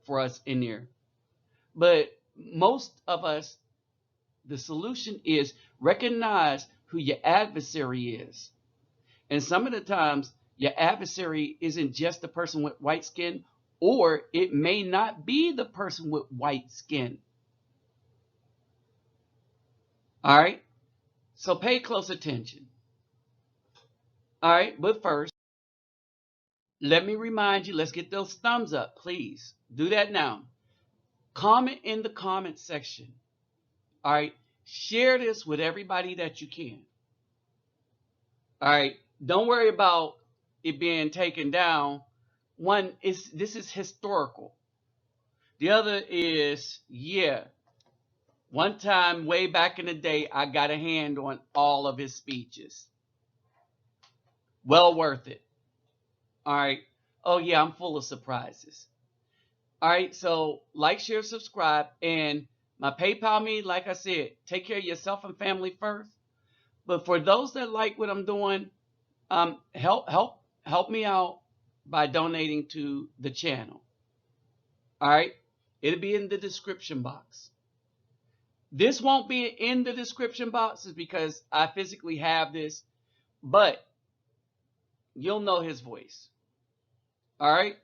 for us in there. But most of us, the solution is recognize who your adversary is. And some of the times, your adversary isn't just the person with white skin, or it may not be the person with white skin. All right? So pay close attention. All right? But first, let me remind you, let's get those thumbs up, please. Do that now. Comment in the comment section. All right? Share this with everybody that you can. All right? Don't worry about it being taken down. One is this is historical. The other is, yeah, one time way back in the day, I got a hand on all of his speeches. Well worth it. All right. Oh, yeah, I'm full of surprises. All right. So like, share, subscribe. And my PayPal me, like I said, take care of yourself and family first. But for those that like what I'm doing, help me out by donating to the channel. All right. It'll be in the description box. This won't be in the description boxes because I physically have this, but you'll know his voice. All right?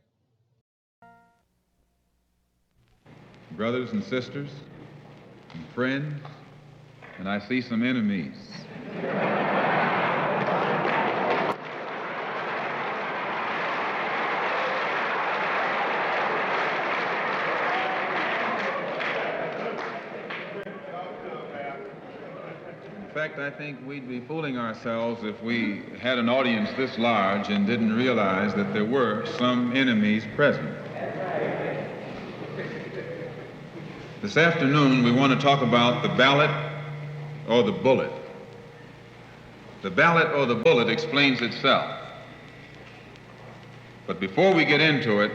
Brothers and sisters and friends, and I see some enemies. In fact, I think we'd be fooling ourselves if we had an audience this large and didn't realize that there were some enemies present. This afternoon, we want to talk about the ballot or the bullet. The ballot or the bullet explains itself. But before we get into it,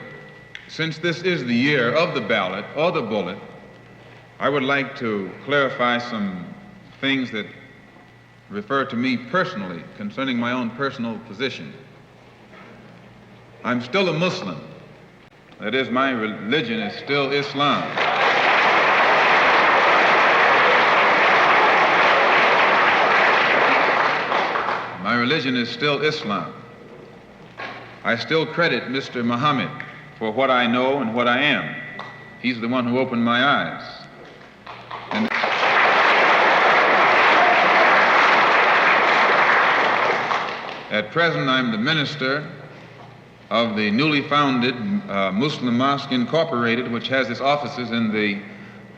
since this is the year of the ballot or the bullet, I would like to clarify some things that refer to me personally concerning my own personal position. I'm still a Muslim. That is, my religion is still Islam. My religion is still Islam. I still credit Mr. Muhammad for what I know and what I am. He's the one who opened my eyes. At present, I'm the minister of the newly founded Muslim Mosque Incorporated, which has its offices in the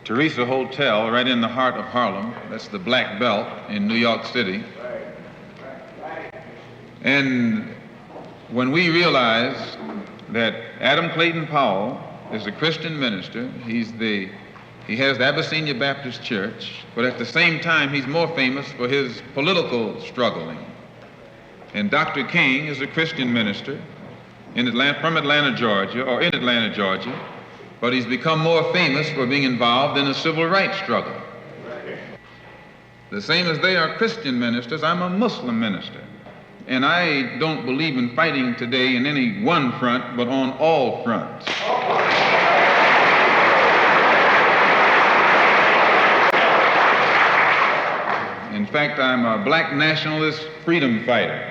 Teresa Hotel right in the heart of Harlem. That's the Black Belt in New York City. And when we realized that Adam Clayton Powell is a Christian minister, he has the Abyssinia Baptist Church, but at the same time he's more famous for his political struggling. And Dr. King is a Christian minister from Atlanta, Georgia, but he's become more famous for being involved in a civil rights struggle. The same as they are Christian ministers, I'm a Muslim minister. And I don't believe in fighting today in any one front, but on all fronts. In fact, I'm a black nationalist freedom fighter.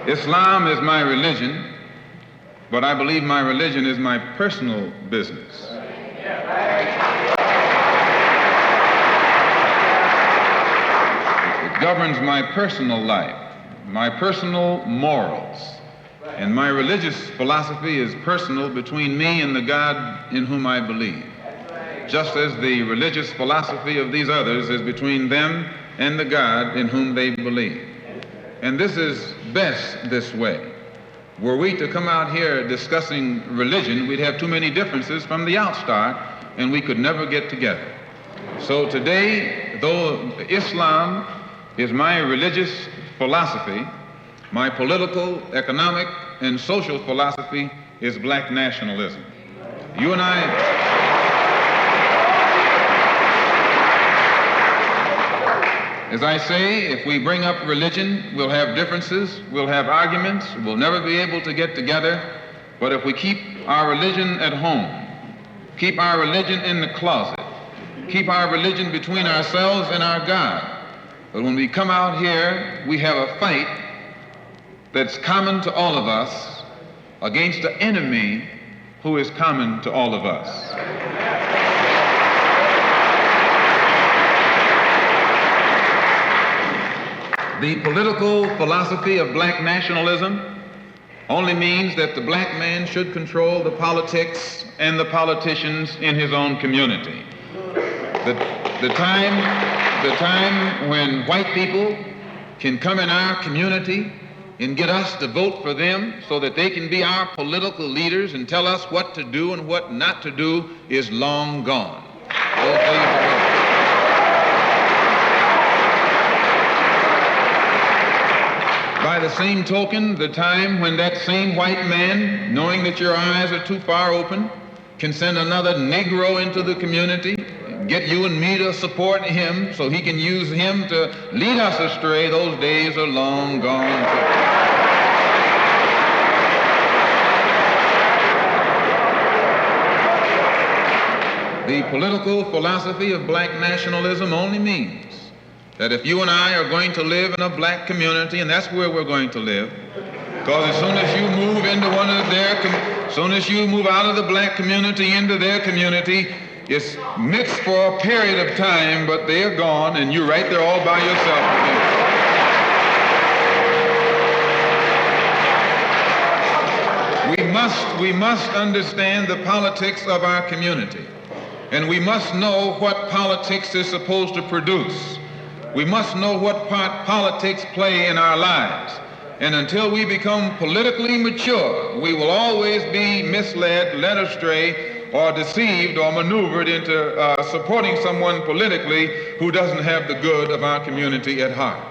Islam is my religion, but I believe my religion is my personal business. It governs my personal life, my personal morals, and my religious philosophy is personal between me and the God in whom I believe, just as the religious philosophy of these others is between them and the God in whom they believe. And this is best this way. Were we to come out here discussing religion, we'd have too many differences from the outstart, and we could never get together. So today, though Islam is my religious philosophy, my political, economic, and social philosophy is black nationalism. You and I... As I say, if we bring up religion, we'll have differences, we'll have arguments, we'll never be able to get together. But if we keep our religion at home, keep our religion in the closet, keep our religion between ourselves and our God, but when we come out here, we have a fight that's common to all of us against the enemy who is common to all of us. The political philosophy of black nationalism only means that the black man should control the politics and the politicians in his own community. The time when white people can come in our community and get us to vote for them so that they can be our political leaders and tell us what to do and what not to do is long gone. Those days are over. By the same token, the time when that same white man, knowing that your eyes are too far open, can send another Negro into the community, get you and me to support him so he can use him to lead us astray, those days are long gone. The political philosophy of black nationalism only means that if you and I are going to live in a black community, and that's where we're going to live, because as soon as you move into one of as soon as you move out of the black community into their community, it's mixed for a period of time, but they're gone, and you're right there all by yourself again. We must understand the politics of our community, and we must know what politics is supposed to produce. We must know what part politics play in our lives. And until we become politically mature, we will always be misled, led astray, or deceived or maneuvered into supporting someone politically who doesn't have the good of our community at heart.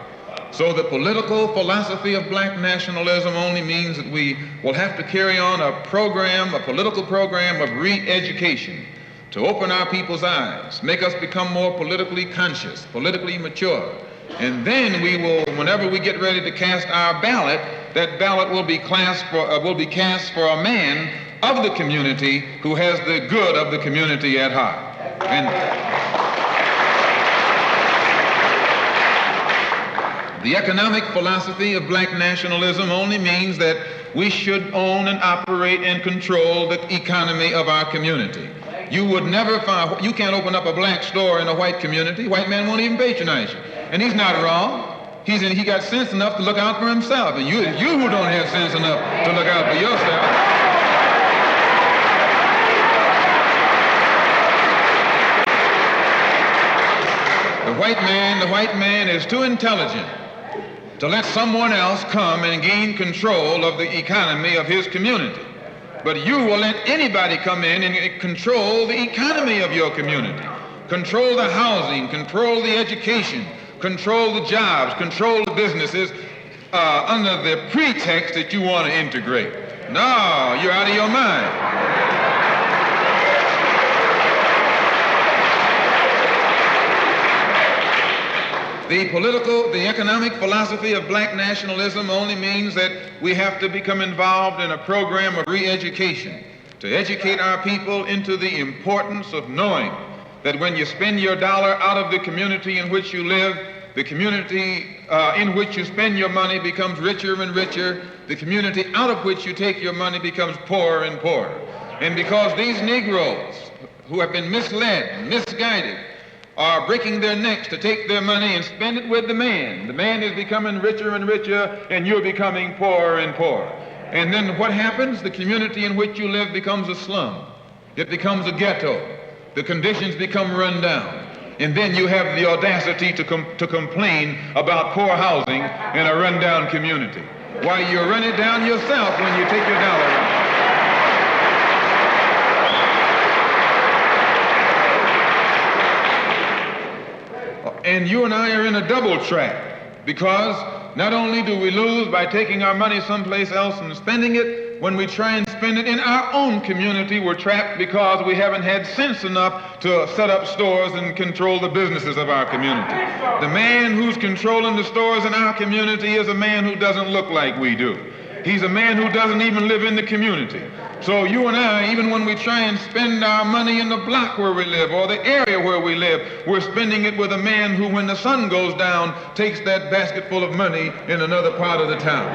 So the political philosophy of black nationalism only means that we will have to carry on a political program of re-education, to open our people's eyes, make us become more politically conscious, politically mature. And then we will, whenever we get ready to cast our ballot, that ballot will be cast for a man of the community who has the good of the community at heart. And the economic philosophy of black nationalism only means that we should own and operate and control the economy of our community. You would never find, you can't open up a black store in a white community. White man won't even patronize you. And he's not wrong. He got sense enough to look out for himself. And you who don't have sense enough to look out for yourself. The white man is too intelligent to let someone else come and gain control of the economy of his community. But you will let anybody come in and control the economy of your community, control the housing, control the education, control the jobs, control the businesses under the pretext that you want to integrate. No, you're out of your mind. The economic philosophy of black nationalism only means that we have to become involved in a program of re-education to educate our people into the importance of knowing that when you spend your dollar out of the community in which you live, the community in which you spend your money becomes richer and richer. The community out of which you take your money becomes poorer and poorer. And because these Negroes who have been misled, misguided, are breaking their necks to take their money and spend it with the man. The man is becoming richer and richer, and you're becoming poorer and poorer. And then what happens? The community in which you live becomes a slum. It becomes a ghetto. The conditions become run down. And then you have the audacity to complain about poor housing in a run-down community. Why, you run it down yourself when you take your dollar out. And you and I are in a double trap, because not only do we lose by taking our money someplace else and spending it, when we try and spend it in our own community, we're trapped because we haven't had sense enough to set up stores and control the businesses of our community. The man who's controlling the stores in our community is a man who doesn't look like we do. He's a man who doesn't even live in the community. So you and I, even when we try and spend our money in the block where we live or the area where we live, we're spending it with a man who, when the sun goes down, takes that basket full of money in another part of the town.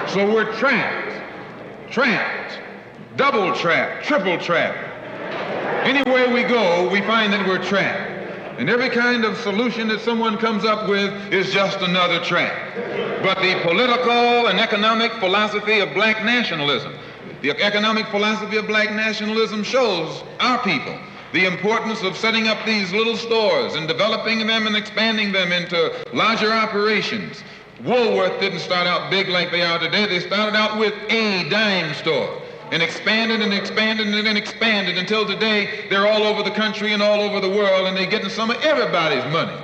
So we're trapped, double trapped, triple trapped. Anywhere we go, we find that we're trapped. And every kind of solution that someone comes up with is just another trap. But the political and economic philosophy of black nationalism, shows our people the importance of setting up these little stores and developing them and expanding them into larger operations. Woolworth didn't start out big like they are today. They started out with a dime store and expanded and expanded and then expanded until today they're all over the country and all over the world, and they're getting some of everybody's money.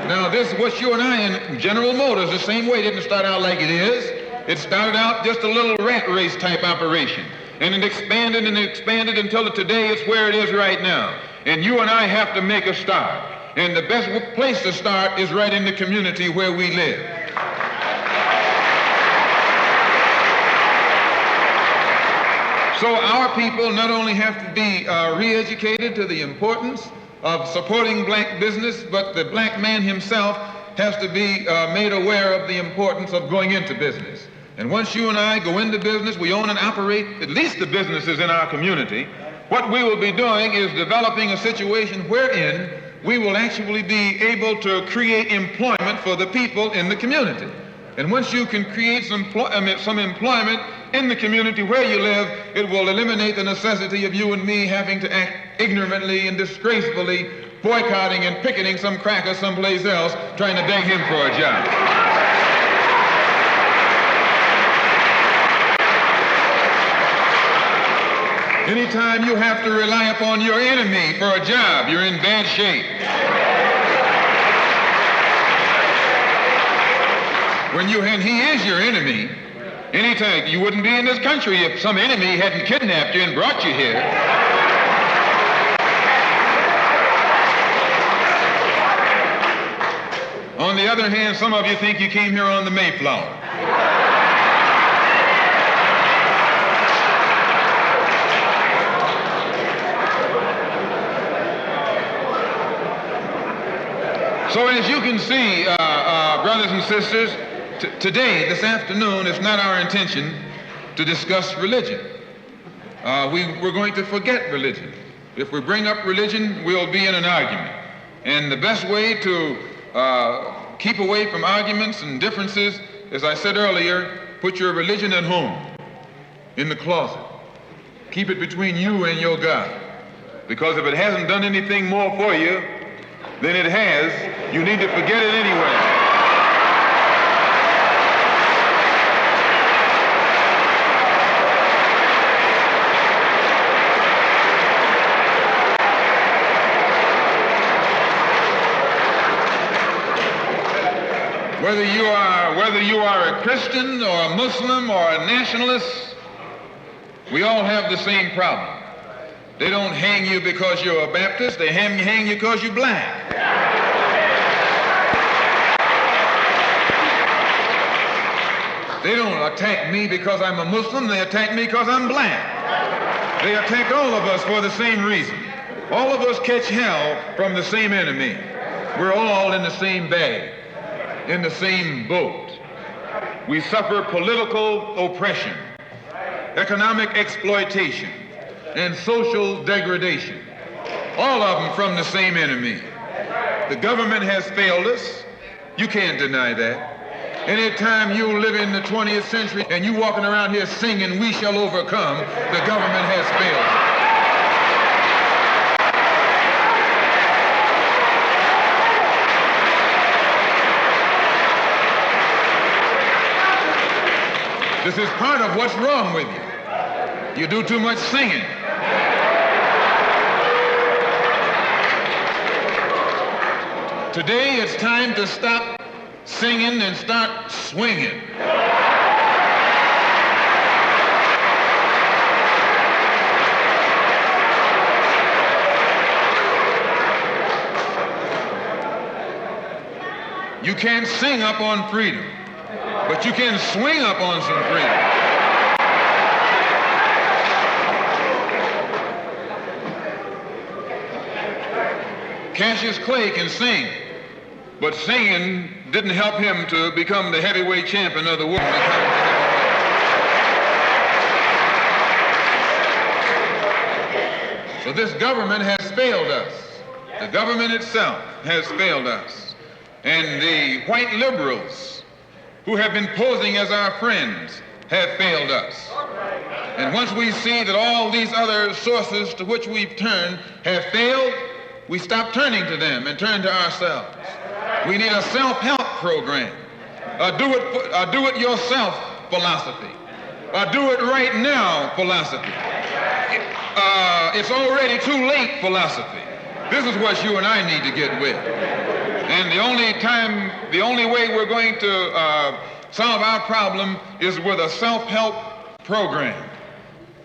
Now this, what you and I in General Motors, the same way, didn't start out like it is. It started out just a little rat race type operation, and it expanded and expanded until today it's where it is right now. And you and I have to make a start. And the best place to start is right in the community where we live. So our people not only have to be re-educated to the importance of supporting black business, but the black man himself has to be made aware of the importance of going into business. And once you and I go into business, we own and operate at least the businesses in our community. What we will be doing is developing a situation wherein we will actually be able to create employment for the people in the community. And once you can create some employment in the community where you live, it will eliminate the necessity of you and me having to act ignorantly and disgracefully, boycotting and picketing some cracker someplace else, trying to beg him for a job. Anytime you have to rely upon your enemy for a job, you're in bad shape. And he is your enemy. Anytime, you wouldn't be in this country if some enemy hadn't kidnapped you and brought you here. On the other hand, some of you think you came here on the Mayflower. So as you can see, brothers and sisters, Today, this afternoon, it's not our intention to discuss religion. We're going to forget religion. If we bring up religion, we'll be in an argument. And the best way to keep away from arguments and differences, as I said earlier, put your religion at home, in the closet. Keep it between you and your God. Because if it hasn't done anything more for you than it has, you need to forget it anyway. Whether you are a Christian or a Muslim or a nationalist, we all have the same problem. They don't hang you because you're a Baptist, they hang you because you're black. They don't attack me because I'm a Muslim, they attack me because I'm black. They attack all of us for the same reason. All of us catch hell from the same enemy. We're all in the same bag, in the same boat. We suffer political oppression, economic exploitation, and social degradation, all of them from the same enemy. The government has failed us. You can't deny that. Anytime you live in the 20th century and you walking around here singing, "We shall overcome," the government has failed us. This is part of what's wrong with you. You do too much singing. Today it's time to stop singing and start swinging. You can't sing up on freedom, but you can swing up on some freedom. Cassius Clay can sing, but singing didn't help him to become the heavyweight champion of the world. So this government has failed us. The government itself has failed us. And the white liberals who have been posing as our friends have failed us. And once we see that all these other sources to which we've turned have failed, we stop turning to them and turn to ourselves. We need a self-help program, a do-it-yourself philosophy, a do-it-right-now philosophy. It's already too late philosophy. This is what you and I need to get with. And the only way we're going to solve our problem is with a self-help program.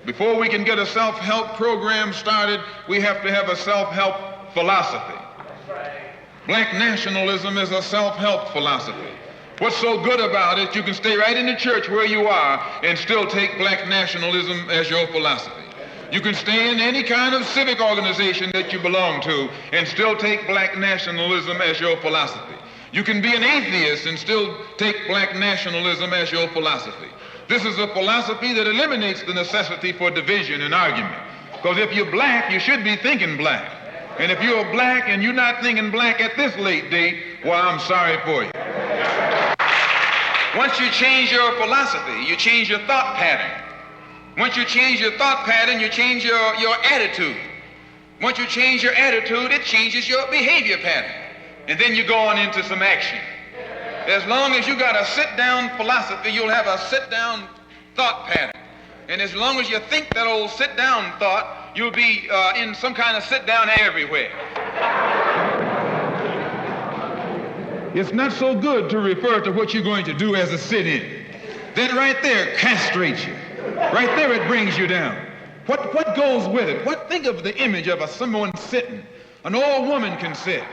Before we can get a self-help program started, we have to have a self-help philosophy. Black nationalism is a self-help philosophy. What's so good about it, you can stay right in the church where you are and still take black nationalism as your philosophy. You can stay in any kind of civic organization that you belong to and still take black nationalism as your philosophy. You can be an atheist and still take black nationalism as your philosophy. This is a philosophy that eliminates the necessity for division and argument. Because if you're black, you should be thinking black. And if you're black and you're not thinking black at this late date, well, I'm sorry for you. Once you change your philosophy, you change your thought pattern. Once you change your thought pattern, you change your attitude. Once you change your attitude, it changes your behavior pattern. And then you go on into some action. As long as you got a sit-down philosophy, you'll have a sit-down thought pattern. And as long as you think that old sit-down thought, you'll be in some kind of sit-down everywhere. It's not so good to refer to what you're going to do as a sit-in. That right there castrates you. Right there it brings you down. What goes with it? Think of the image of someone sitting. An old woman can sit.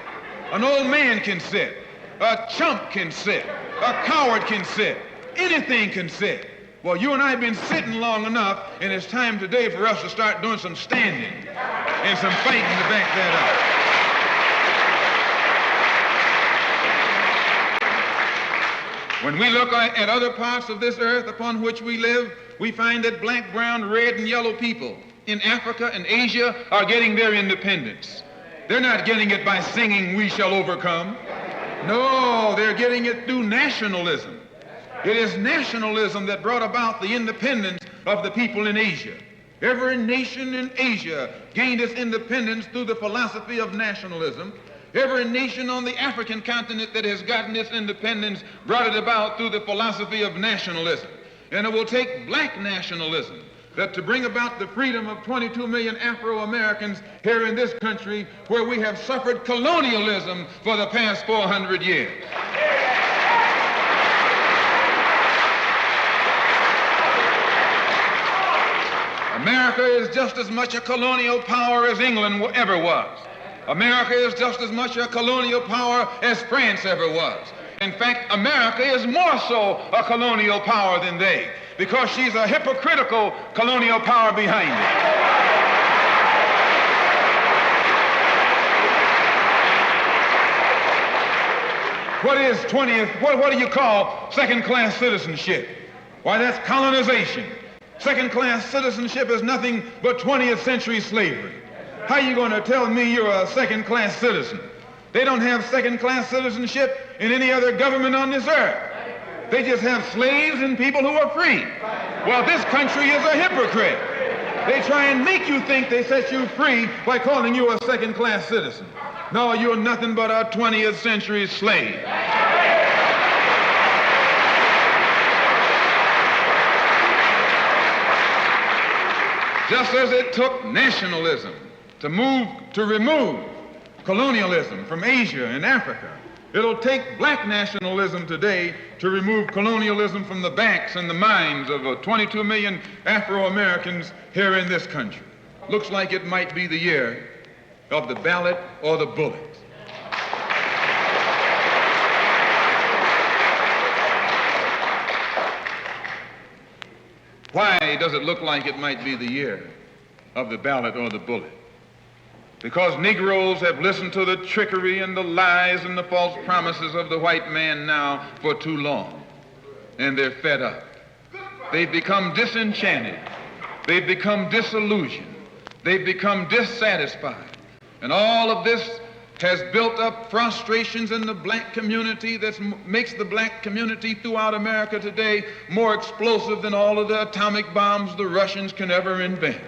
An old man can sit. A chump can sit. A coward can sit. Anything can sit. Well, you and I have been sitting long enough, and it's time today for us to start doing some standing and some fighting to back that up. When we look at other parts of this earth upon which we live, we find that black, brown, red, and yellow people in Africa and Asia are getting their independence. They're not getting it by singing, "We shall overcome." No, they're getting it through nationalism. It is nationalism that brought about the independence of the people in Asia. Every nation in Asia gained its independence through the philosophy of nationalism. Every nation on the African continent that has gotten its independence brought it about through the philosophy of nationalism. And it will take black nationalism that to bring about the freedom of 22 million Afro-Americans here in this country where we have suffered colonialism for the past 400 years. America is just as much a colonial power as England ever was. America is just as much a colonial power as France ever was. In fact, America is more so a colonial power than they, because she's a hypocritical colonial power behind it. What do you call second-class citizenship? Why, that's colonization. Second-class citizenship is nothing but 20th century slavery. How are you going to tell me you're a second-class citizen? They don't have second-class citizenship in any other government on this earth. They just have slaves and people who are free. Well, this country is a hypocrite. They try and make you think they set you free by calling you a second-class citizen. No, you're nothing but a 20th century slave. Just as it took nationalism to remove colonialism from Asia and Africa, it'll take black nationalism today to remove colonialism from the backs and the minds of 22 million Afro-Americans here in this country. Looks like it might be the year of the ballot or the bullet. Why does it look like it might be the year of the ballot or the bullet? Because Negroes have listened to the trickery and the lies and the false promises of the white man now for too long, and they're fed up. They've become disenchanted. They've become disillusioned. They've become dissatisfied. And all of this has built up frustrations in the black community that makes the black community throughout America today more explosive than all of the atomic bombs the Russians can ever invent.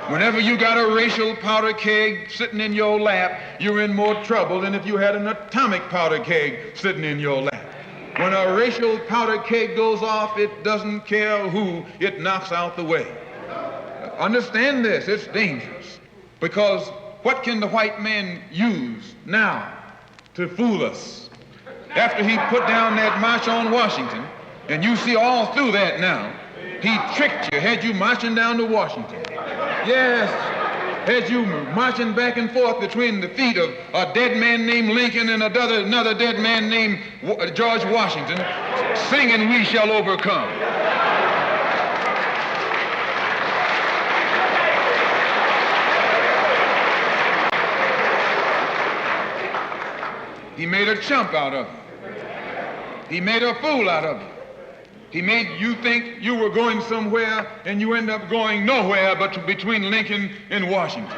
Whenever you got a racial powder keg sitting in your lap, you're in more trouble than if you had an atomic powder keg sitting in your lap. When a racial powder keg goes off, it doesn't care who it knocks out the way. Understand this, it's dangerous. Because what can the white man use now to fool us? After he put down that march on Washington, and you see all through that now, he tricked you, had you marching down to Washington. Yes, had you marching back and forth between the feet of a dead man named Lincoln and another dead man named George Washington, singing "We Shall Overcome." He made a chump out of you. He made a fool out of you. He made you think you were going somewhere, and you end up going nowhere but between Lincoln and Washington.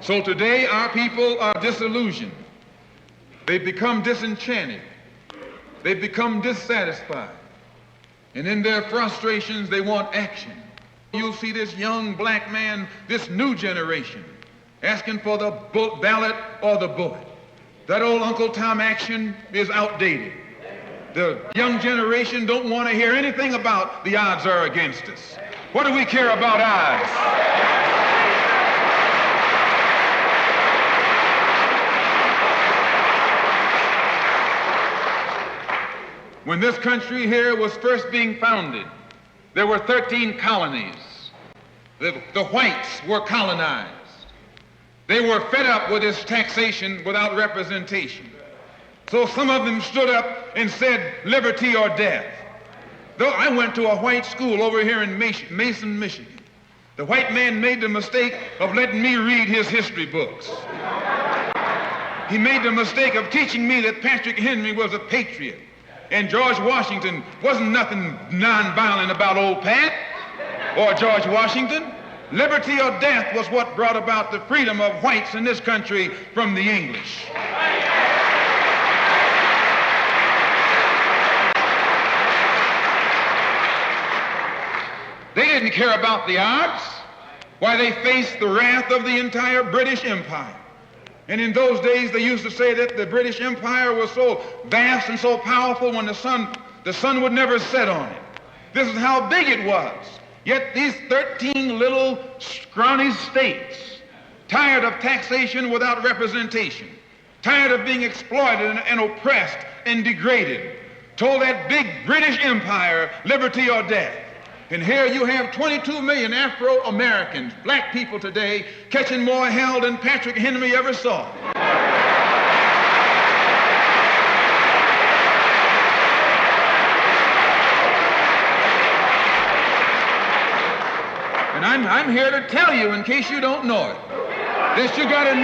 So today our people are disillusioned. They've become disenchanted. They've become dissatisfied. And in their frustrations, they want action. You'll see this young black man, this new generation, asking for the ballot or the bullet. That old Uncle Tom action is outdated. The young generation don't want to hear anything about the odds are against us. What do we care about odds? When this country here was first being founded, there were 13 colonies. The whites were colonized. They were fed up with this taxation without representation. So some of them stood up and said, liberty or death. Though I went to a white school over here in Mason, Michigan. The white man made the mistake of letting me read his history books. He made the mistake of teaching me that Patrick Henry was a patriot and George Washington wasn't nothing nonviolent about old Pat or George Washington. Liberty or death was what brought about the freedom of whites in this country from the English. They didn't care about the odds. Why, they faced the wrath of the entire British Empire. And in those days, they used to say that the British Empire was so vast and so powerful when the sun would never set on it. This is how big it was. Yet these 13 little scrawny states, tired of taxation without representation, tired of being exploited and oppressed and degraded, told that big British Empire, liberty or death. And here you have 22 million Afro-Americans, black people today, catching more hell than Patrick Henry ever saw. And I'm here to tell you, in case you don't know it, that you got a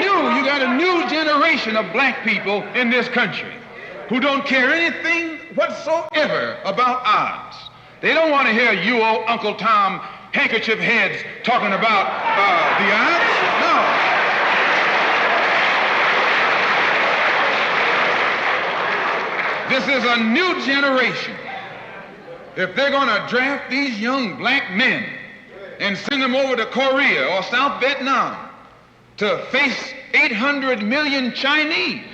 new generation of black people in this country who don't care anything whatsoever about odds. They don't want to hear you old Uncle Tom handkerchief heads talking about the odds. No. This is a new generation. If they're going to draft these young black men and send them over to Korea or South Vietnam to face 800 million Chinese,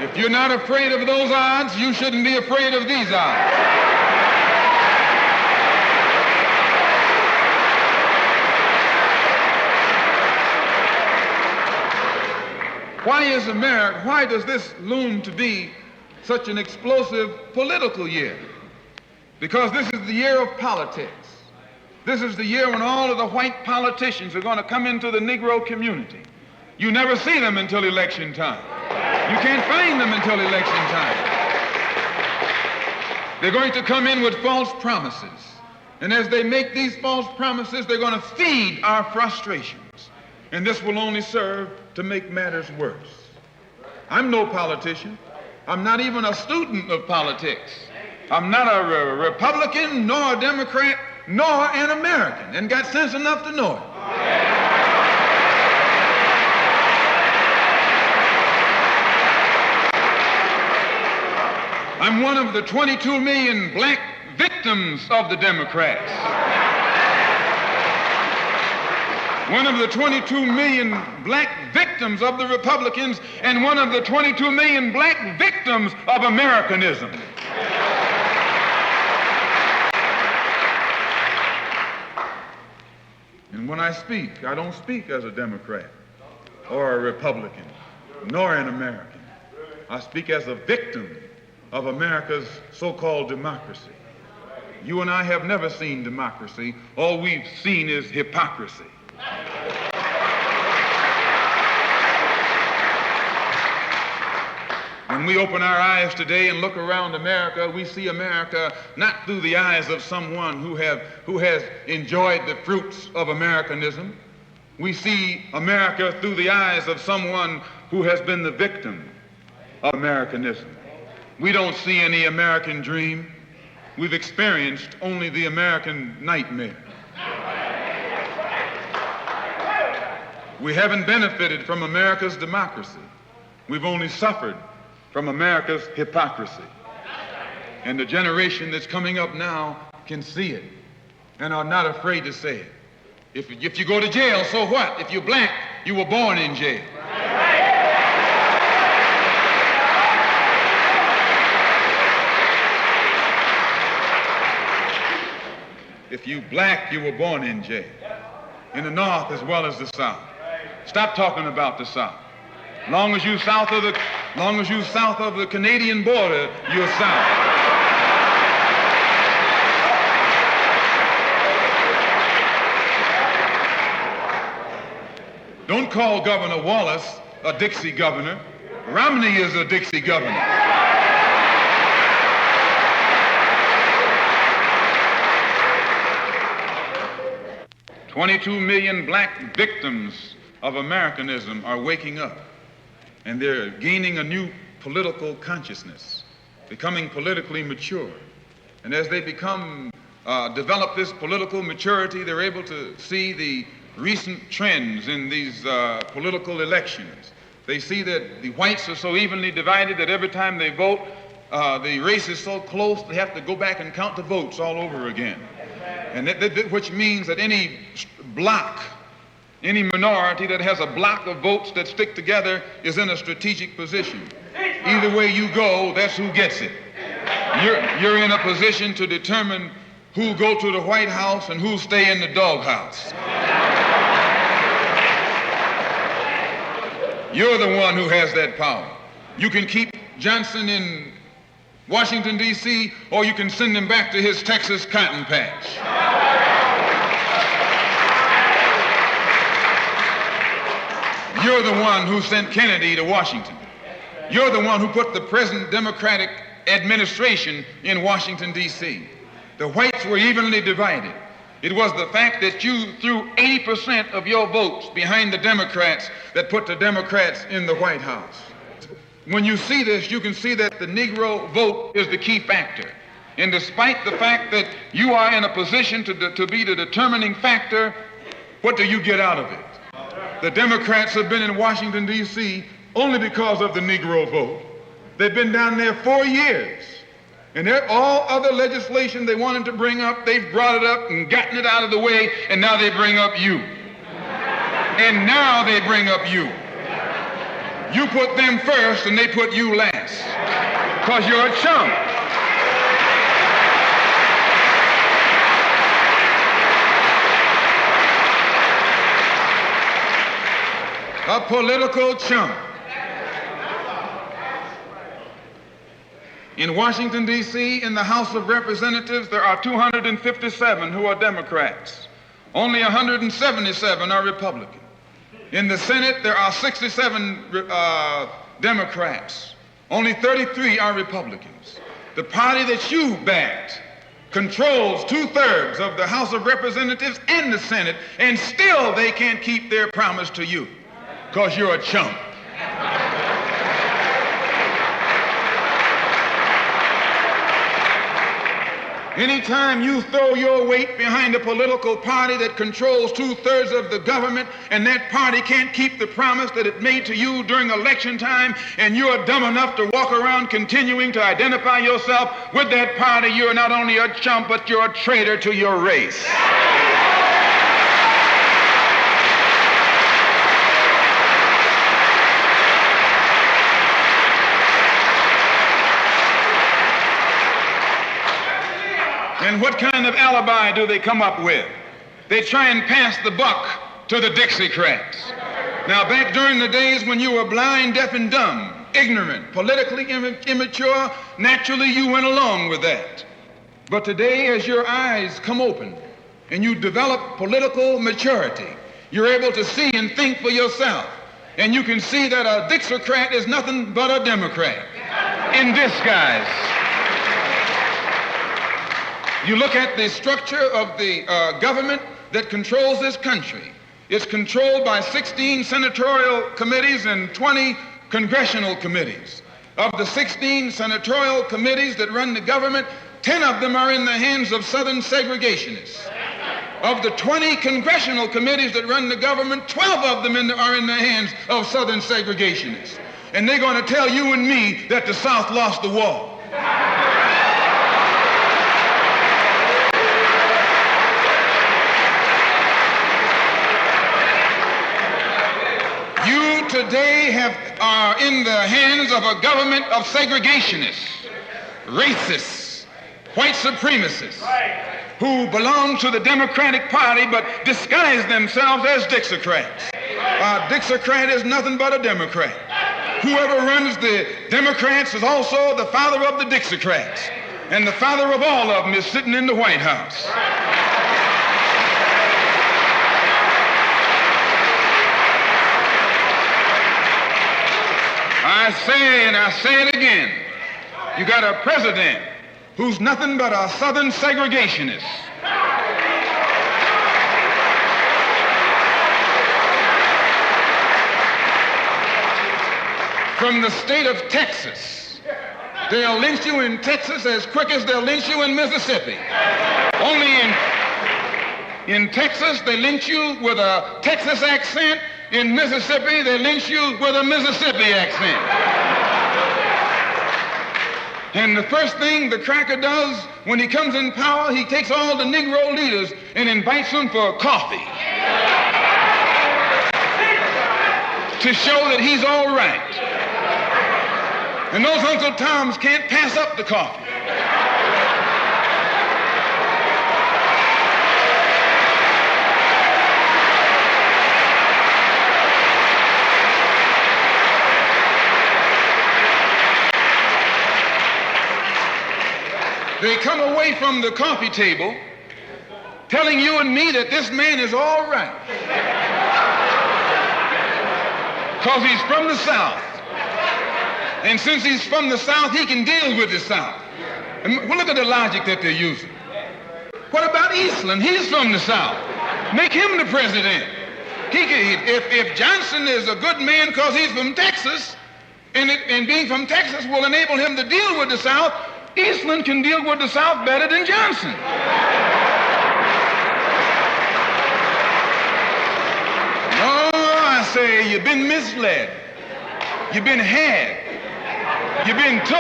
if you're not afraid of those odds, you shouldn't be afraid of these odds. Why does this loom to be such an explosive political year? Because this is the year of politics. This is the year when all of the white politicians are going to come into the Negro community. You never see them until election time. You can't find them until election time. They're going to come in with false promises. And as they make these false promises, they're going to feed our frustrations. And this will only serve to make matters worse. I'm no politician. I'm not even a student of politics. I'm not a Republican, nor a Democrat, nor an American, and got sense enough to know it. I'm one of the 22 million black victims of the Democrats. One of the 22 million black victims of the Republicans, and one of the 22 million black victims of Americanism. And when I speak, I don't speak as a Democrat or a Republican, nor an American. I speak as a victim of America's so-called democracy. You and I have never seen democracy. All we've seen is hypocrisy. When we open our eyes today and look around America, we see America not through the eyes of someone who has enjoyed the fruits of Americanism. We see America through the eyes of someone who has been the victim of Americanism. We don't see any American dream. We've experienced only the American nightmare. We haven't benefited from America's democracy. We've only suffered from America's hypocrisy. And the generation that's coming up now can see it and are not afraid to say it. If you go to jail, so what? If you're black, you were born in jail. If you black, you were born in jail. In the North as well as the South. Stop talking about the South. Long as you south of the Canadian border, you're South. Don't call Governor Wallace a Dixie governor. Romney is a Dixie governor. 22 million black victims of Americanism are waking up, and they're gaining a new political consciousness, becoming politically mature. And as they develop this political maturity, they're able to see the recent trends in these political elections. They see that the whites are so evenly divided that every time they vote, the race is so close they have to go back and count the votes all over again. And which means that any block, any minority that has a block of votes that stick together is in a strategic position. Either way you go, that's who gets it. You're in a position to determine who go to the White House and who stay in the doghouse. You're the one who has that power. You can keep Johnson in Washington, D.C., or you can send him back to his Texas cotton patch. You're the one who sent Kennedy to Washington. You're the one who put the present Democratic administration in Washington, D.C. The whites were evenly divided. It was the fact that you threw 80% of your votes behind the Democrats that put the Democrats in the White House. When you see this, you can see that the Negro vote is the key factor. And despite the fact that you are in a position to be the determining factor, what do you get out of it? The Democrats have been in Washington, D.C. only because of the Negro vote. They've been down there 4 years. And all other legislation they wanted to bring up, they've brought it up and gotten it out of the way, and now they bring up you. And now they bring up you. You put them first and they put you last. Because you're a chump. A political chump. In Washington, D.C., in the House of Representatives, there are 257 who are Democrats. Only 177 are Republican. In the Senate, there are 67 Democrats. Only 33 are Republicans. The party that you backed controls 2/3 of the House of Representatives and the Senate, and still they can't keep their promise to you because you're a chump. Anytime you throw your weight behind a political party that controls 2/3 of the government, and that party can't keep the promise that it made to you during election time, and you're dumb enough to walk around continuing to identify yourself with that party, you're not only a chump, but you're a traitor to your race. And what kind of alibi do they come up with? They try and pass the buck to the Dixiecrats. Now, back during the days when you were blind, deaf, and dumb, ignorant, politically immature, naturally you went along with that. But today, as your eyes come open and you develop political maturity, you're able to see and think for yourself. And you can see that a Dixiecrat is nothing but a Democrat in disguise. You look at the structure of the government that controls this country. It's controlled by 16 senatorial committees and 20 congressional committees. Of the 16 senatorial committees that run the government, 10 of them are in the hands of Southern segregationists. Of the 20 congressional committees that run the government, 12 of them are in the hands of Southern segregationists. And they're going to tell you and me that the South lost the war. You today are in the hands of a government of segregationists, racists, white supremacists, who belong to the Democratic Party but disguise themselves as Dixiecrats. A Dixiecrat is nothing but a Democrat. Whoever runs the Democrats is also the father of the Dixiecrats, and the father of all of them is sitting in the White House. I say, and I say it again, you got a president who's nothing but a Southern segregationist. From the state of Texas. They'll lynch you in Texas as quick as they'll lynch you in Mississippi. Only in Texas, they lynch you with a Texas accent. In Mississippi, they lynch you with a Mississippi accent. And the first thing the cracker does when he comes in power, he takes all the Negro leaders and invites them for coffee to show that he's all right. And those Uncle Toms can't pass up the coffee. They come away from the coffee table telling you and me that this man is all right because he's from the South. And since he's from the South, he can deal with the South. And well, look at the logic that they're using. What about Eastland? He's from the South. Make him the president. If Johnson is a good man because he's from Texas, and being from Texas will enable him to deal with the South, Eastland can deal with the South better than Johnson. No, I say you've been misled. You've been had. You've been took.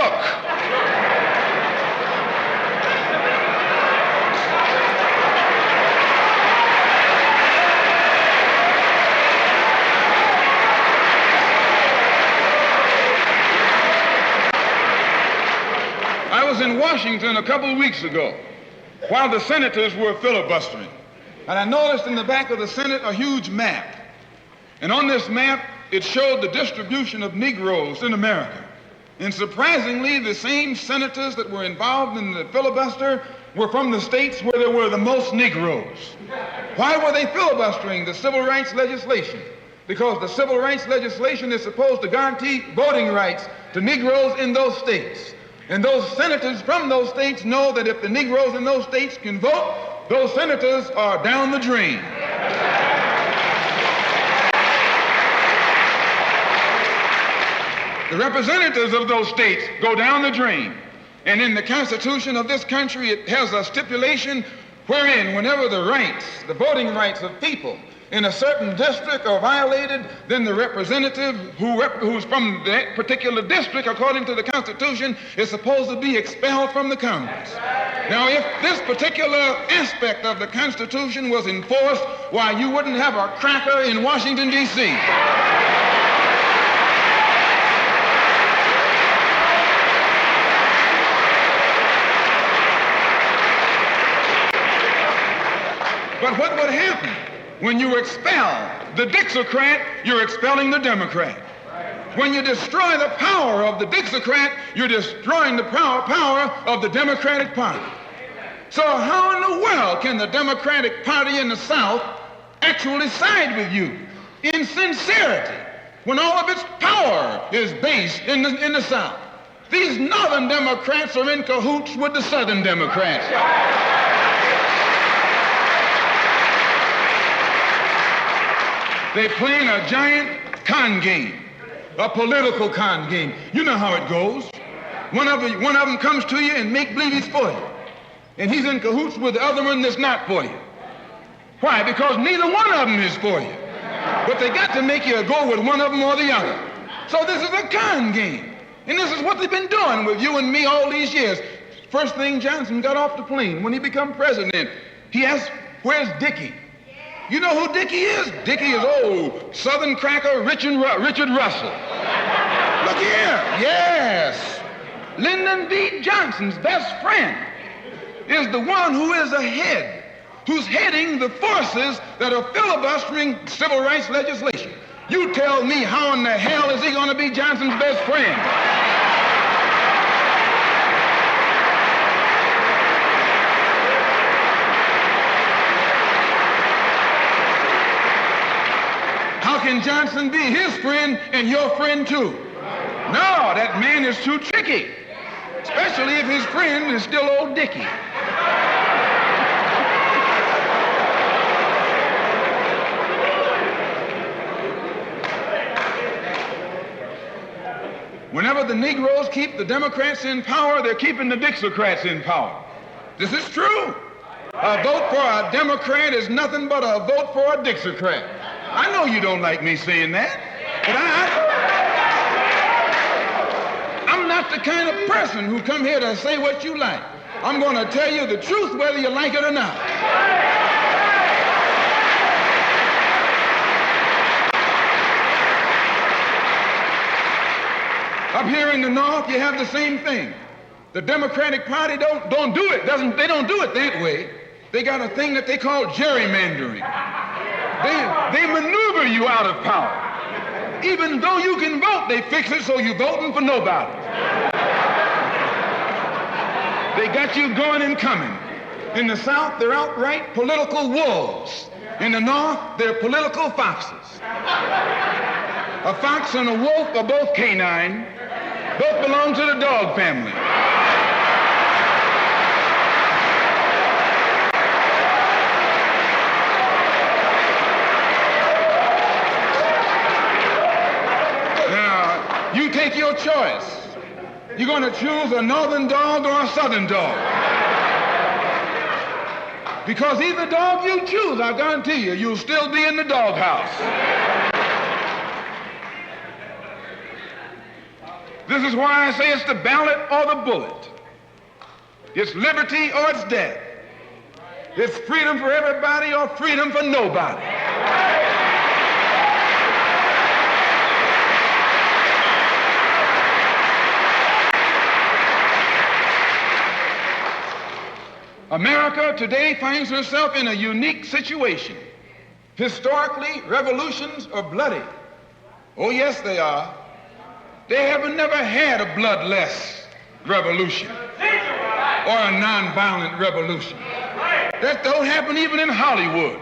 I was in Washington a couple of weeks ago while the senators were filibustering. And I noticed in the back of the Senate a huge map. And on this map, it showed the distribution of Negroes in America. And surprisingly, the same senators that were involved in the filibuster were from the states where there were the most Negroes. Why were they filibustering the civil rights legislation? Because the civil rights legislation is supposed to guarantee voting rights to Negroes in those states. And those senators from those states know that if the Negroes in those states can vote, those senators are down the drain. The representatives of those states go down the drain. And in the Constitution of this country, it has a stipulation wherein whenever the rights, the voting rights of people in a certain district are violated, then the representative who's from that particular district, according to the Constitution, is supposed to be expelled from the Congress. Now, if this particular aspect of the Constitution was enforced, why, you wouldn't have a cracker in Washington, D.C. But what would happen? When you expel the Dixiecrat, you're expelling the Democrat. When you destroy the power of the Dixiecrat, you're destroying the power of the Democratic Party. So how in the world can the Democratic Party in the South actually side with you in sincerity when all of its power is based in the South? These Northern Democrats are in cahoots with the Southern Democrats. They're playing a giant con game, a political con game. You know how it goes. One of them comes to you and make believe he's for you. And he's in cahoots with the other one that's not for you. Why? Because neither one of them is for you. But they got to make you go with one of them or the other. So this is a con game. And this is what they've been doing with you and me all these years. First thing Johnson got off the plane, when he became president, he asked, "Where's Dickie?" You know who Dickie is? Dickie is old Southern cracker Richard Russell. Look here. Yes. Lyndon B. Johnson's best friend is the one who is ahead, who's heading the forces that are filibustering civil rights legislation. You tell me, how in the hell is he going to be Johnson's best friend? How can Johnson be his friend and your friend too? No, that man is too tricky, especially if his friend is still old Dickie. Whenever the Negroes keep the Democrats in power, they're keeping the Dixiecrats in power. This is true. A vote for a Democrat is nothing but a vote for a Dixiecrat. I know you don't like me saying that, but I'm not the kind of person who come here to say what you like. I'm going to tell you the truth whether you like it or not. Up here in the North, you have the same thing. The Democratic Party don't do it. They don't do it that way. They got a thing that they call gerrymandering. They maneuver you out of power. Even though you can vote, they fix it so you're voting for nobody. They got you going and coming. In the South, they're outright political wolves. In the North, they're political foxes. A fox and a wolf are both canine. Both belong to the dog family. Now, you take your choice. You're going to choose a northern dog or a southern dog. Because either dog you choose, I guarantee you, you'll still be in the doghouse. This is why I say it's the ballot or the bullet. It's liberty or it's death. It's freedom for everybody or freedom for nobody. America today finds herself in a unique situation. Historically, revolutions are bloody. Oh, yes, they are. They have never had a bloodless revolution or a nonviolent revolution. That don't happen even in Hollywood.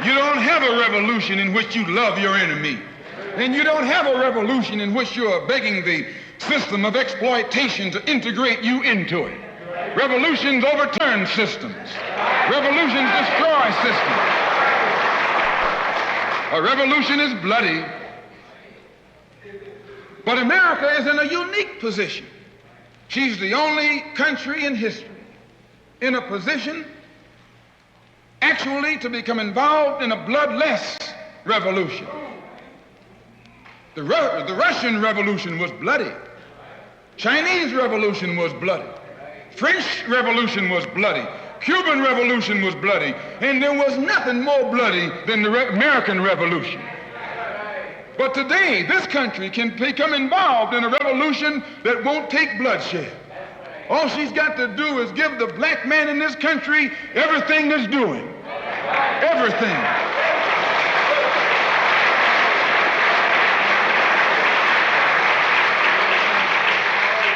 You don't have a revolution in which you love your enemy. And you don't have a revolution in which you are begging the system of exploitation to integrate you into it. Revolutions overturn systems. Revolutions destroy systems. A revolution is bloody. But America is in a unique position. She's the only country in history in a position actually to become involved in a bloodless revolution. The Russian Revolution was bloody. Chinese Revolution was bloody. French Revolution was bloody. Cuban Revolution was bloody. And there was nothing more bloody than the American Revolution. But today, this country can become involved in a revolution that won't take bloodshed. All she's got to do is give the black man in this country everything that's doing. Everything.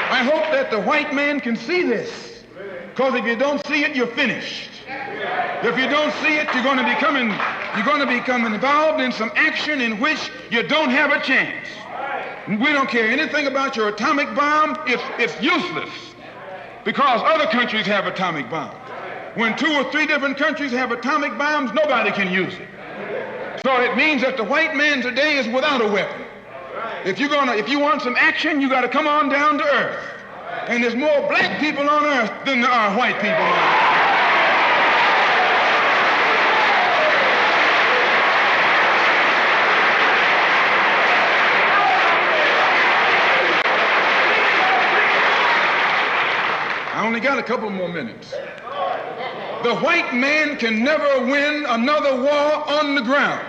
I hope that the white man can see this, because if you don't see it, you're finished. If you don't see it, you're going to become involved in some action in which you don't have a chance. We don't care anything about your atomic bomb. It's useless, because other countries have atomic bombs. When 2 or 3 different countries have atomic bombs, nobody can use it. So it means that the white man today is without a weapon. If you want some action, you got to come on down to earth. And there's more black people on earth than there are white people on earth. I only got a couple more minutes. The white man can never win another war on the ground.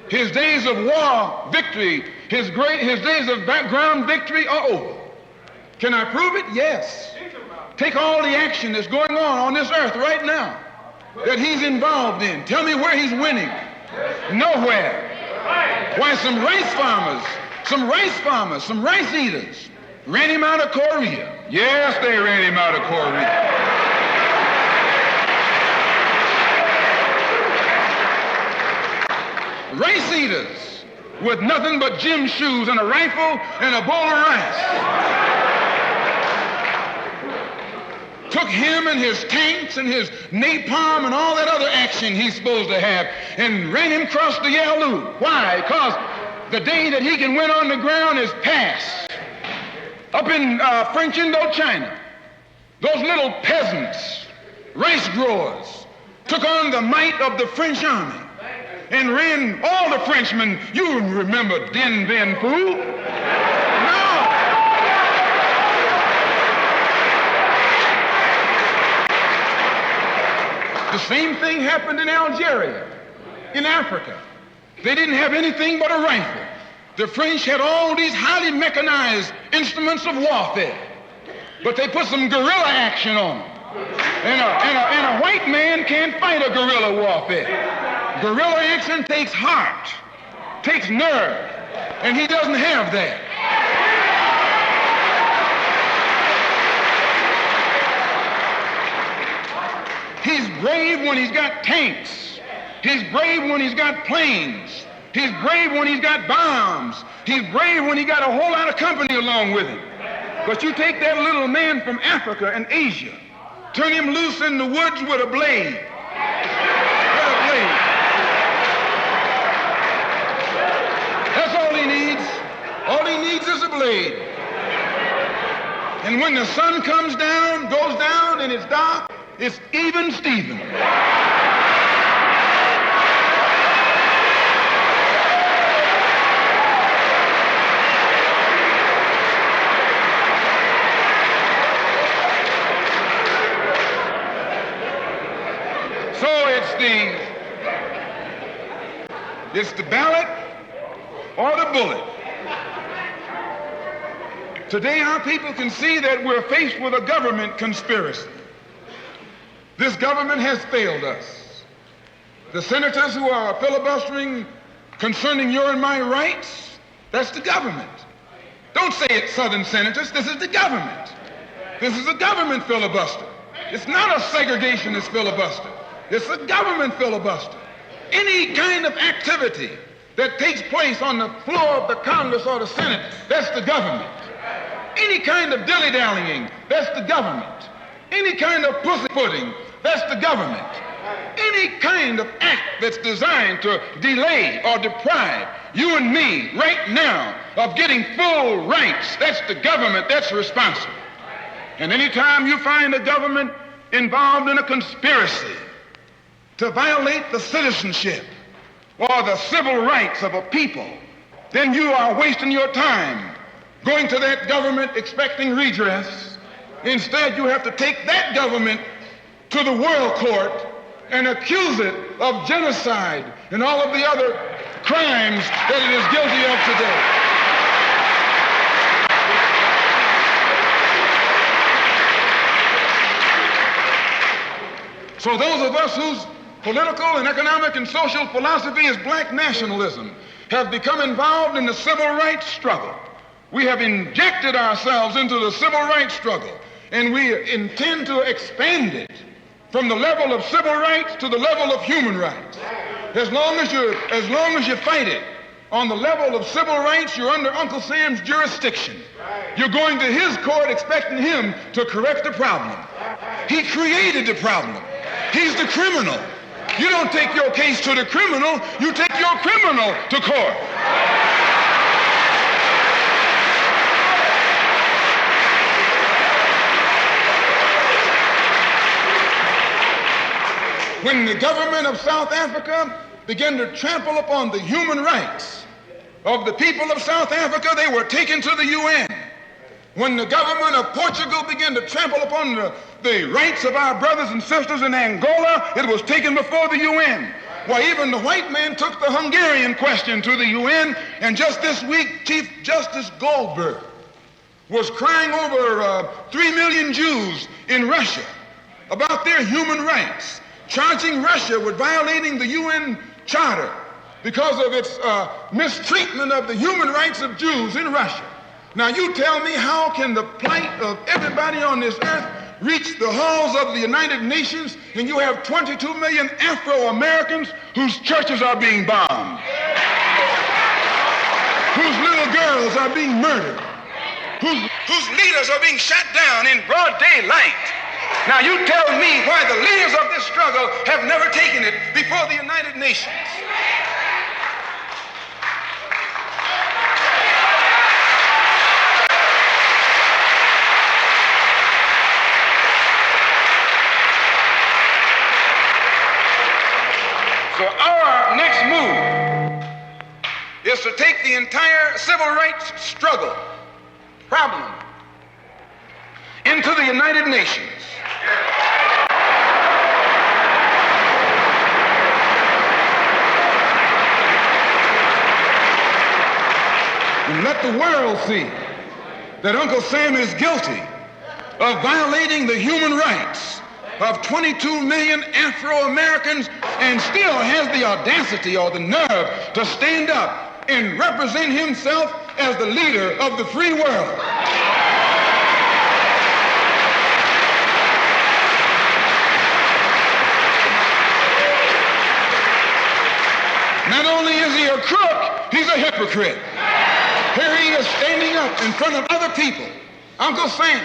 His days of war victory, his days of ground victory are over. Can I prove it? Yes. Take all the action that's going on this earth right now that he's involved in. Tell me where he's winning. Nowhere. Why, some rice farmers, some rice eaters ran him out of Korea. Yes, they ran him out of Korea. with nothing but gym shoes and a rifle and a bowl of rice. Took him and his tanks and his napalm and all that other action he's supposed to have and ran him across the Yalu. Why? Because the day that he can win on the ground is past. Up in French Indochina, those little peasants, rice growers, took on the might of the French army and ran all the Frenchmen. You remember Dien Bien Phu? No. The same thing happened in Algeria, in Africa. They didn't have anything but a rifle. The French had all these highly mechanized instruments of warfare, but they put some guerrilla action on them. And a white man can't fight a guerrilla warfare. Guerrilla action takes heart, takes nerve, and he doesn't have that. He's brave when he's got tanks. He's brave when he's got planes. He's brave when he's got bombs. He's brave when he got a whole lot of company along with him. But you take that little man from Africa and Asia, turn him loose in the woods with a blade. With a blade. That's all he needs. All he needs is a blade. And when the sun comes down, goes down, and it's dark, it's even Steven. It's the ballot or the bullet. Today our people can see that we're faced with a government conspiracy. This government has failed us. The senators who are filibustering concerning your and my rights, that's the government. Don't say it's Southern senators, this is the government. This is a government filibuster. It's not a segregationist filibuster. It's a government filibuster. Any kind of activity that takes place on the floor of the Congress or the Senate, that's the government. Any kind of dilly-dallying, that's the government. Any kind of pussyfooting, that's the government. Any kind of act that's designed to delay or deprive you and me right now of getting full rights, that's the government that's responsible. And anytime you find a government involved in a conspiracy to violate the citizenship or the civil rights of a people, then you are wasting your time going to that government expecting redress. Instead, you have to take that government to the World Court and accuse it of genocide and all of the other crimes that it is guilty of today. So those of us whose political and economic and social philosophy is black nationalism have become involved in the civil rights struggle. We have injected ourselves into the civil rights struggle, and we intend to expand it from the level of civil rights to the level of human rights. As long as you fight it on the level of civil rights, you're under Uncle Sam's jurisdiction. You're going to his court expecting him to correct the problem. He created the problem. He's the criminal. You don't take your case to the criminal, you take your criminal to court. When the government of South Africa began to trample upon the human rights of the people of South Africa, they were taken to the UN. When the government of Portugal began to trample upon the rights of our brothers and sisters in Angola, it was taken before the UN. Why, even the white man took the Hungarian question to the UN, and just this week, Chief Justice Goldberg was crying over 3 million Jews in Russia about their human rights, charging Russia with violating the UN Charter because of its mistreatment of the human rights of Jews in Russia. Now you tell me, how can the plight of everybody on this earth reach the halls of the United Nations and you have 22 million Afro-Americans whose churches are being bombed? whose little girls are being murdered, whose leaders are being shot down in broad daylight. Now you tell me why the leaders of this struggle have never taken it before the United Nations. So our next move is to take the entire civil rights struggle problem into the United Nations. And let the world see that Uncle Sam is guilty of violating the human rights of 22 million Afro-Americans and still has the audacity or the nerve to stand up and represent himself as the leader of the free world. Not only is he a crook, he's a hypocrite. Here he is standing up in front of other people, Uncle Sam,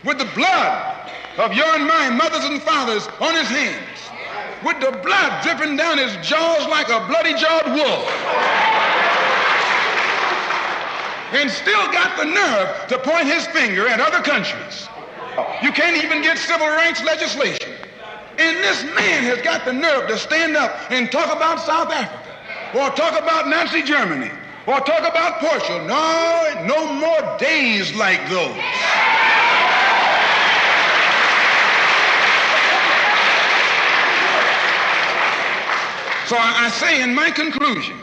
with the blood of your and my mothers and fathers on his hands, with the blood dripping down his jaws like a bloody-jawed wolf, and still got the nerve to point his finger at other countries. You can't even get civil rights legislation. And this man has got the nerve to stand up and talk about South Africa, or talk about Nazi Germany, or talk about Portugal. No, no more days like those. So I say in my conclusion,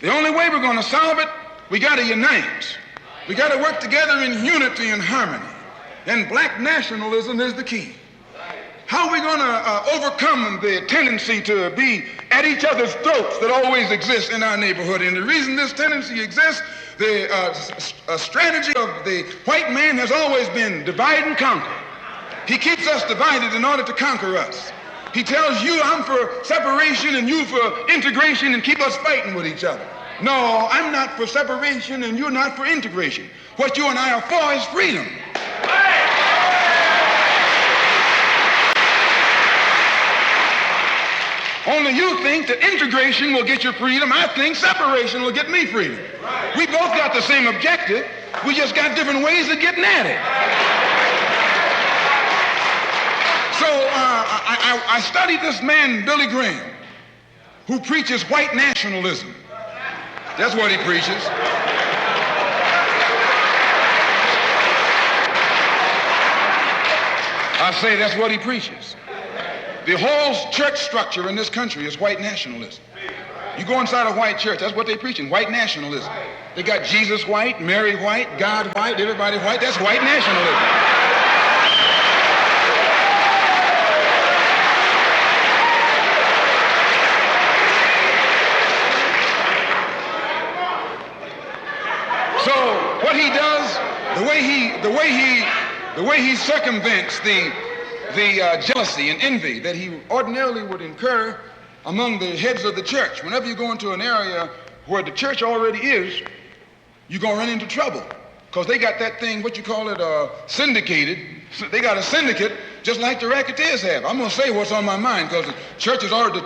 the only way we're going to solve it, we got to unite. We got to work together in unity and harmony. And black nationalism is the key. How are we going to overcome the tendency to be at each other's throats that always exists in our neighborhood? And the reason this tendency exists, the strategy of the white man has always been divide and conquer. He keeps us divided in order to conquer us. He tells you I'm for separation and you for integration and keep us fighting with each other. No, I'm not for separation and you're not for integration. What you and I are for is freedom. Only you think that integration will get you freedom. I think separation will get me freedom. We both got the same objective. We just got different ways of getting at it. So I studied this man, Billy Graham, who preaches white nationalism. That's what he preaches. I say that's what he preaches. The whole church structure in this country is white nationalism. You go inside a white church, that's what they're preaching, white nationalism. They got Jesus white, Mary white, God white, everybody white. That's white nationalism. So what he does, the way he circumvents the jealousy and envy that he ordinarily would incur among the heads of the church. Whenever you go into an area where the church already is, you're going to run into trouble because they got that thing, what you call it, syndicated. They got a syndicate just like the racketeers have. I'm going to say what's on my mind because the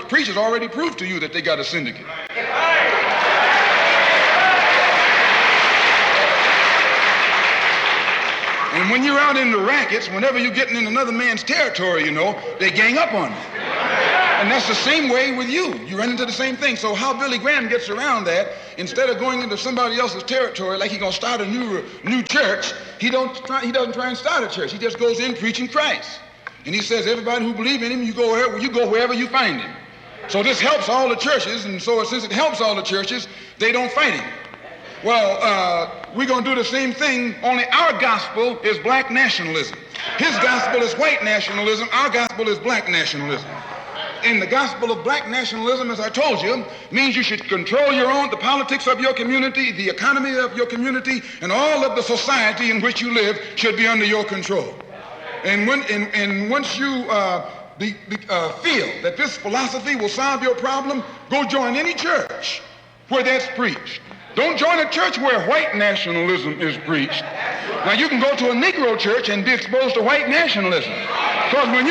preachers already proved to you that they got a syndicate. And when you're out in the rackets, whenever you're getting in another man's territory, you know, they gang up on you. And that's the same way with you. You run into the same thing. So how Billy Graham gets around that, instead of going into somebody else's territory like he's going to start a new church, he doesn't try and start a church. He just goes in preaching Christ. And he says, everybody who believes in him, you go wherever you find him. So this helps all the churches, and so since it helps all the churches, they don't fight him. Well, we're going to do the same thing, only our gospel is black nationalism. His gospel is white nationalism. Our gospel is black nationalism. And the gospel of black nationalism, as I told you, means you should control the politics of your community, the economy of your community, and all of the society in which you live should be under your control. And once you feel that this philosophy will solve your problem, go join any church where that's preached. Don't join a church where white nationalism is preached. Now, you can go to a Negro church and be exposed to white nationalism. Because when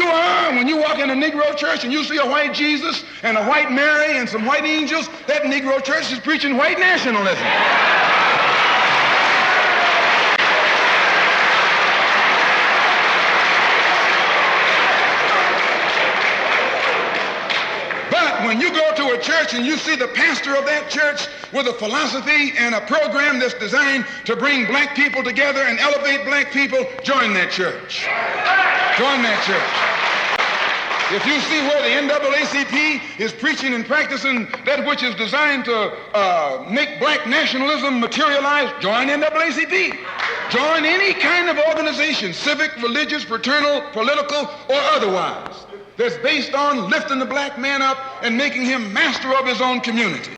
you walk in a Negro church and you see a white Jesus and a white Mary and some white angels, that Negro church is preaching white nationalism. When you go to a church and you see the pastor of that church with a philosophy and a program that's designed to bring black people together and elevate black people, join that church. Join that church. If you see where the NAACP is preaching and practicing that which is designed to make black nationalism materialize, join NAACP. Join any kind of organization, civic, religious, fraternal, political, or otherwise, that's based on lifting the black man up and making him master of his own community.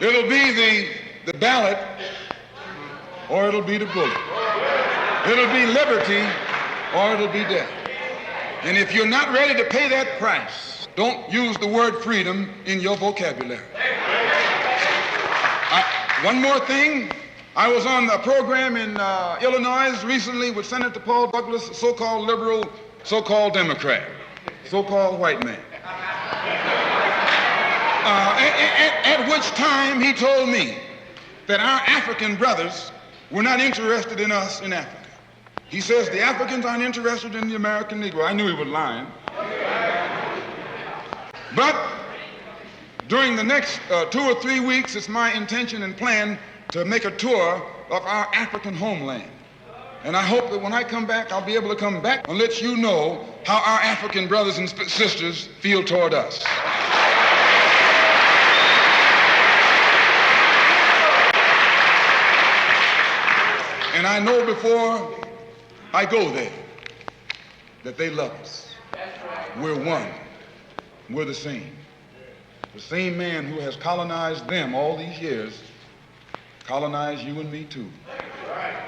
It'll be the ballot, or it'll be the bullet. It'll be liberty, or it'll be death. And if you're not ready to pay that price, don't use the word freedom in your vocabulary. One more thing. I was on a program in Illinois recently with Senator Paul Douglas, a so-called liberal, so-called Democrat, so-called white man. At which time he told me that our African brothers were not interested in us in Africa. He says the Africans aren't interested in the American Negro. I knew he was lying. But during the next 2 or 3 weeks, it's my intention and plan to make a tour of our African homeland. And I hope that when I come back, I'll be able to come back and let you know how our African brothers and sisters feel toward us. And I know before I go there that they love us. We're one. We're the same. The same man who has colonized them all these years colonized you and me too.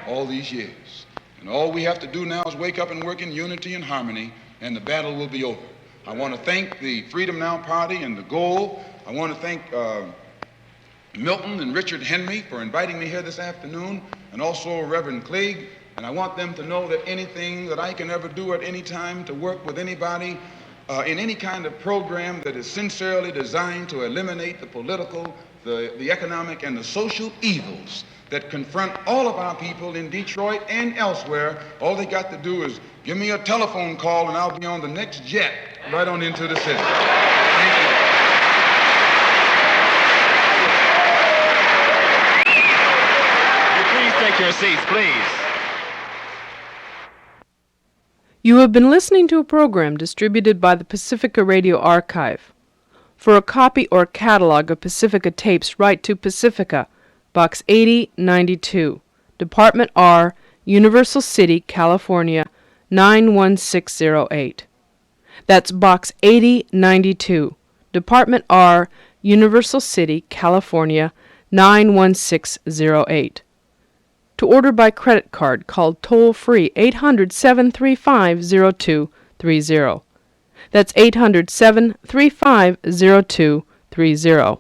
All these years. And all we have to do now is wake up and work in unity and harmony, and the battle will be over. I want to thank the Freedom Now Party and the Goal. I want to thank Milton and Richard Henry for inviting me here this afternoon, and also Reverend Clegg. And I want them to know that anything that I can ever do at any time to work with anybody in any kind of program that is sincerely designed to eliminate the political, the economic, and the social evils that confront all of our people in Detroit and elsewhere, all they got to do is give me a telephone call and I'll be on the next jet right on into the city. Thank you. Please take your seats, please. You have been listening to a program distributed by the Pacifica Radio Archive. For a copy or catalog of Pacifica tapes, write to Pacifica, Box 8092, Department R, Universal City, California, 91608. That's Box 8092, Department R, Universal City, California, 91608. To order by credit card, call toll-free 800-735-0230. That's 800-735-0230.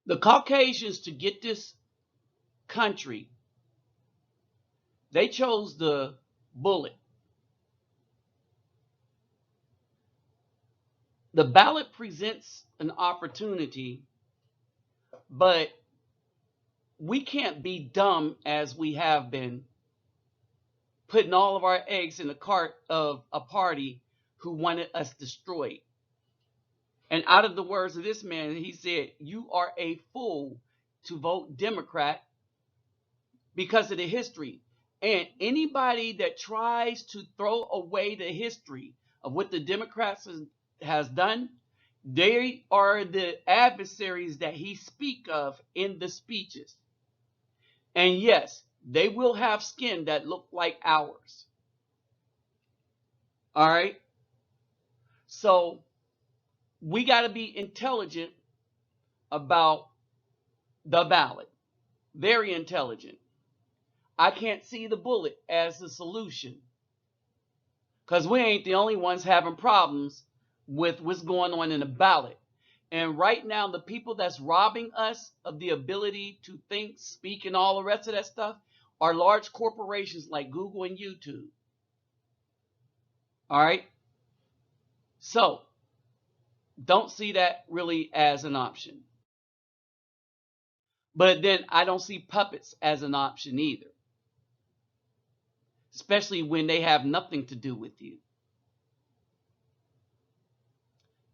The Caucasians, to get this country, they chose the bullet. The ballot presents an opportunity, but we can't be dumb as we have been, putting all of our eggs in the cart of a party who wanted us destroyed. And out of the words of this man, he said, you are a fool to vote Democrat because of the history. And anybody that tries to throw away the history of what the Democrats has done, they are the adversaries that he speak of in the speeches. And yes, they will have skin that look like ours. All right? So we got to be intelligent about the ballot. Very intelligent. I can't see the bullet as the solution, because we ain't the only ones having problems with what's going on in the ballot. And right now, the people that's robbing us of the ability to think, speak, and all the rest of that stuff are large corporations like Google and YouTube. All right? So, don't see that really as an option. But then I don't see puppets as an option either, especially when they have nothing to do with you.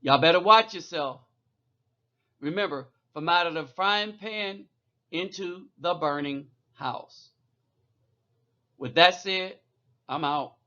Y'all better watch yourself. Remember, from out of the frying pan into the burning house. With that said, I'm out.